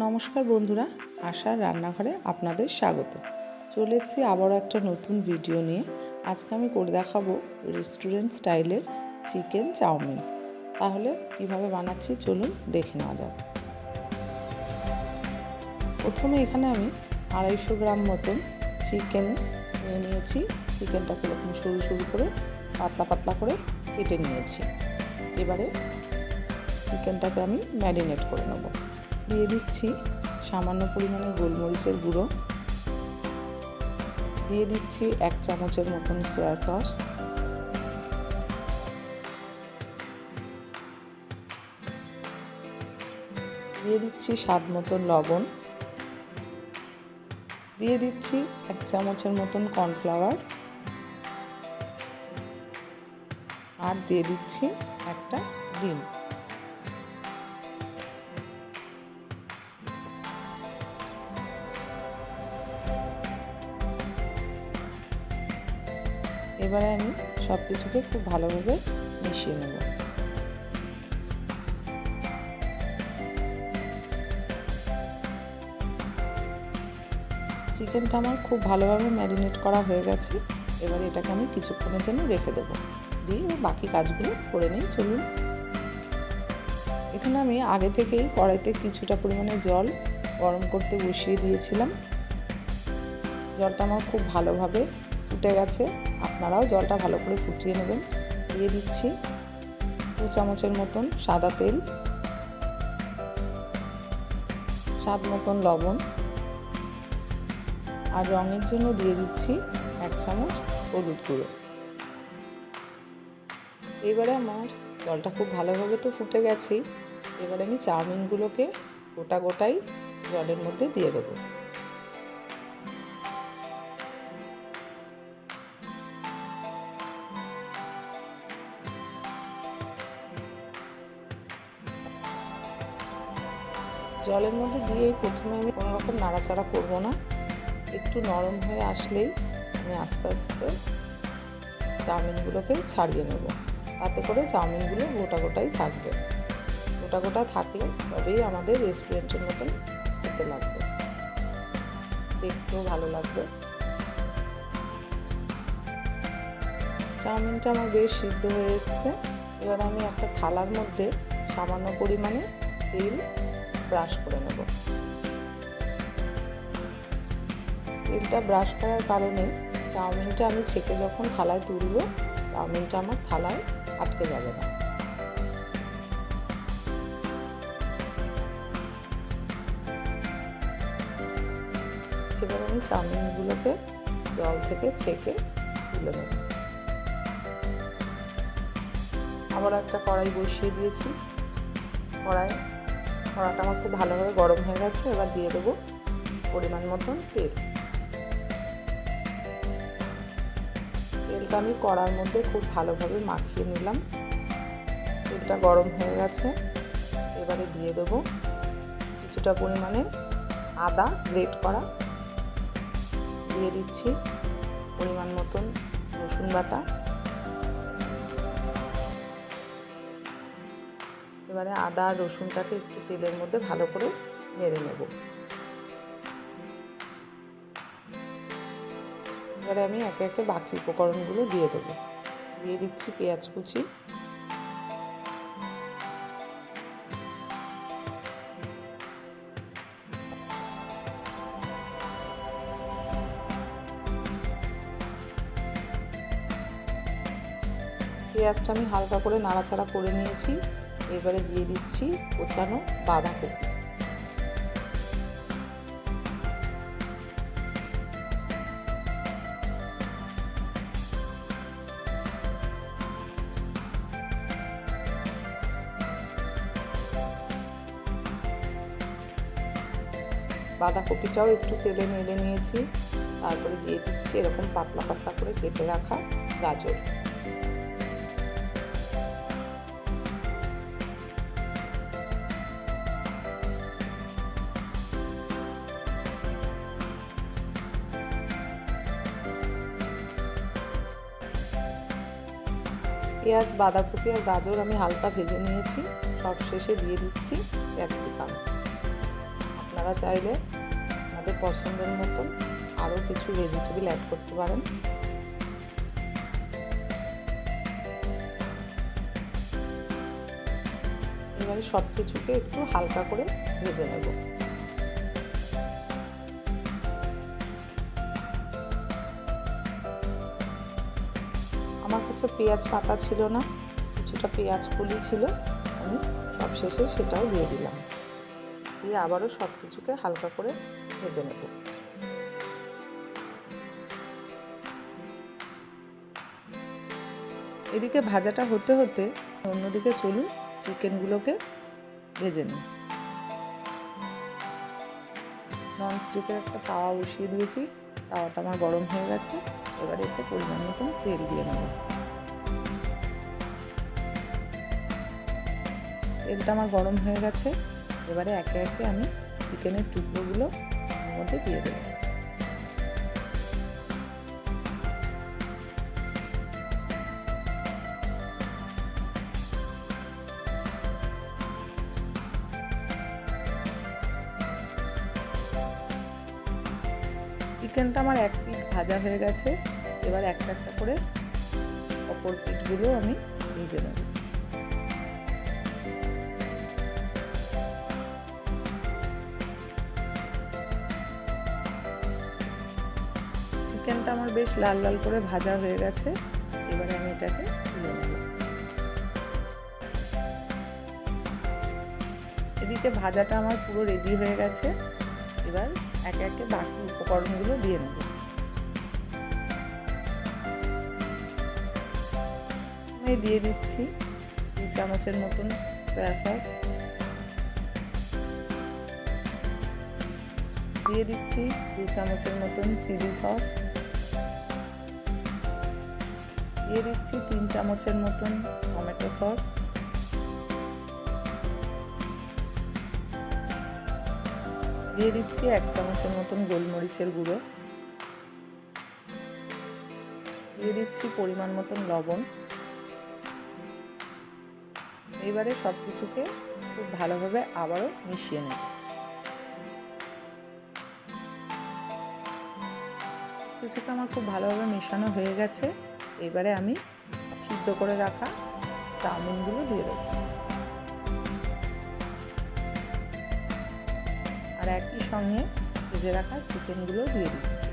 নমস্কার বন্ধুরা, আশার রান্নাঘরে আপনাদের স্বাগত। চলে এসেছি আবারও একটা নতুন ভিডিও নিয়ে। আজকে আমি করে দেখাবো রেস্টুরেন্ট স্টাইলের চিকেন চাউমিন। তাহলে কিভাবে বানাচ্ছি চলুন দেখে নেওয়া যাক। প্রথমে এখানে আমি 250 গ্রাম মতন চিকেন নিয়ে নিয়েছি। চিকেনটাকে এরকম সরু সরু করে পাতলা পাতলা করে কেটে নিয়েছি। এবারে চিকেনটাকে আমি ম্যারিনেট করে নেব। দিয়ে দিচ্ছি সামান্য পরিমাণে গোলমরিচের গুঁড়ো, দিয়ে দিচ্ছি 1 চামচের মতন সয়া সস, দিয়ে দিচ্ছি স্বাদ মতন লবণ, দিয়ে দিচ্ছি 1 চামচের মতন কর্নফ্লাওয়ার, আর দিয়ে দিচ্ছি একটা ডিম। এবারে আমি সব কিছুকে খুব ভালোভাবে মিশিয়ে নেব। চিকেনটা আমার খুব ভালোভাবে ম্যারিনেট করা হয়ে গেছে। এবারে এটাকে আমি কিছুক্ষণের জন্য রেখে দেবো, দিয়ে বাকি কাজগুলো করে নিই চলুন। এখানে আমি আগে থেকেই কড়াইতে কিছুটা পরিমাণে জল গরম করতে বসিয়ে দিয়েছিলাম। জলটা আমার খুব ভালোভাবে ফুটে গেছে, আপনারাও জলটা ভালো করে ফুটিয়ে নেবেন। দিয়ে দিচ্ছি 2 চামচের মতন সাদা তেল, স্বাদ মতন লবণ, আর রঙের জন্য দিয়ে দিচ্ছি 1 চামচ হলুদ গুঁড়ো। এবারে আমার জলটা খুব ভালোভাবে তো ফুটে গেছেই। এবারে আমি চাউমিনগুলোকে গোটা গোটাই জলের মধ্যে দিয়ে দেবো। জলের মধ্যে দিয়েই প্রথমে আমি কোনো রকম নাড়াচাড়া করব না। একটু নরম হয়ে আসলেই আমি আস্তে আস্তে চাউমিনগুলোকে ছাড়িয়ে নেব। তাতে করে চাউমিনগুলো গোটা গোটাই থাকবে। গোটা গোটা থাকলে তবেই আমাদের রেস্টুরেন্টের মতন খেতে লাগবে, দেখতেও ভালো লাগবে। চাউমিনটা আমার বেশ সিদ্ধ হয়ে এসছে। এবার আমি একটা থালার মধ্যে সামান্য পরিমাণে তেল ব্রাশ করে নেব। তেলটা ব্রাশ করার কারণে চাউমিনটা আমি ছেঁকে যখন থালায় তুলব, চাউমিনটা আমার থালায় আটকে যাবে না। এবার আমি চাউমিনগুলোকে জল থেকে ছেঁকে তুলে নেব। আবার একটা কড়াই বসিয়ে দিয়েছি। কড়াটা আমার খুব ভালোভাবে গরম হয়ে গেছে। এবার দিয়ে দেবো পরিমাণ মতন তেল। তেলটা আমি কড়ার মধ্যে খুব ভালোভাবে মাখিয়ে নিলাম। তেলটা গরম হয়ে গেছে। এবারে দিয়ে দেবো কিছুটা পরিমাণে আদা গ্রেট করা, দিয়ে দিচ্ছি পরিমাণ মতন রসুন বাটা। এবারে আদা আর রসুনটাকে একটু তেলের মধ্যে ভালো করে নেড়ে নেব। এবারে আমি একে একে বাকি উপকরণগুলো দিয়ে দেবো। দিয়ে দিচ্ছি পেঁয়াজ কুচি, পেঁয়াজটা আমি হালকা করে নাড়াচাড়া করে নিয়েছি। এবারে দিয়ে দিচ্ছি কোচানো বাঁধাকপি। বাঁধাকপিটাও একটু তেলে নেড়ে নিয়েছি। তারপরে দিয়ে দিচ্ছি এরকম পাতলা পাতলা করে কেটে রাখা গাজর। পেঁয়াজ, বাঁধাকপি আর গাজর আমি হালকা ভেজে নিয়েছি। সব শেষে দিয়ে দিচ্ছি ক্যাপসিকাম। আপনারা চাইলে আমাদের পছন্দের মতন আরও কিছু ভেজিটেবল অ্যাড করতে পারেন। এবারে সব কিছুকে একটু হালকা করে ভেজে নেব। আমার কাছে পেঁয়াজ পাতা ছিল না, কিছুটা পেঁয়াজ কলি ছিল, আমি সব শেষে সেটাও দিয়ে দিলাম। দিয়ে আবারও সব কিছুকে হালকা করে ভেজে নেব। এদিকে ভাজাটা হতে হতে অন্যদিকে চলুন চিকেনগুলোকে ভেজে নিই। ননস্টিকের একটা তাওয়া বসিয়ে দিয়েছি, তাওয়াটা আমার গরম হয়ে গেছে। এবারে এতে পরিমাণ মতন তেল দিয়ে নেব। তেলটা আমার গরম হয়ে গেছে। এবারে একে একে আমি চিকেনের টুকরোগুলো এর মধ্যে দিয়ে দেব। চিকেনটা আমার এক পিঠ ভাজা হয়ে গেছে। এবার একটা একটা করে অপর পিঠগুলো আমি ভেজে নেব। চিকেনটা আমার বেশ লাল লাল করে ভাজা হয়ে গেছে। এবারে আমি এটাকে তুলে নেব। এদিকে ভাজাটা আমার পুরো রেডি হয়ে গেছে। এবার একে একে বাকি উপকরণগুলো দিয়ে নেব। আমি দিয়ে দিচ্ছি 2 চামচের মতন সয়া সস, দিয়ে দিচ্ছি 2 চামচের মতন চিলি সস, দিয়ে দিচ্ছি 3 চামচের মতন টমেটো সস, দিয়ে দিচ্ছি 1 চামচের মতন গোলমরিচের গুঁড়ো, দিয়ে দিচ্ছি পরিমাণ মতন লবণ। এবারে সব কিছুকে খুব ভালোভাবে আবারও মিশিয়ে নেব। কিছুটা আমার খুব ভালোভাবে মেশানো হয়ে গেছে। এবারে আমি সিদ্ধ করে রাখা চাউমিনগুলো দিয়ে দেব। আর একই সঙ্গে ভেজে রাখা চিকেনগুলো দিয়ে দিচ্ছি।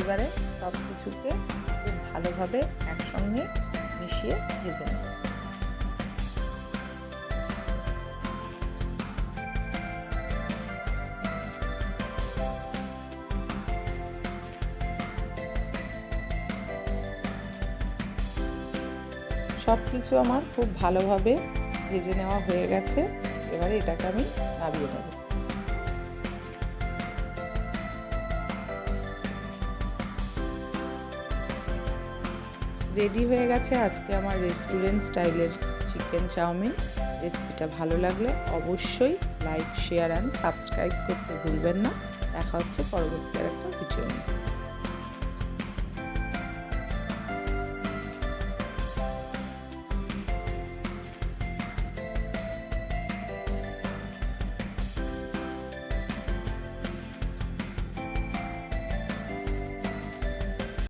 এবারে সব কিছুকে খুব ভালোভাবে একসঙ্গে মিশিয়ে ভেজে নেব। সব কিছু আমার খুব ভালোভাবে ভেজে নেওয়া হয়ে গেছে। এবারে এটাকে আমি নামিয়ে নেব। রেডি হয়ে গেছে আজকে আমার রেস্টুরেন্ট স্টাইলের চিকেন চাউমিন। রেসিপিটা ভালো লাগলে অবশ্যই লাইক, শেয়ার অ্যান্ড সাবস্ক্রাইব করতে ভুলবেন না। দেখা হচ্ছে পরবর্তী একটা ভিডিও নিয়ে।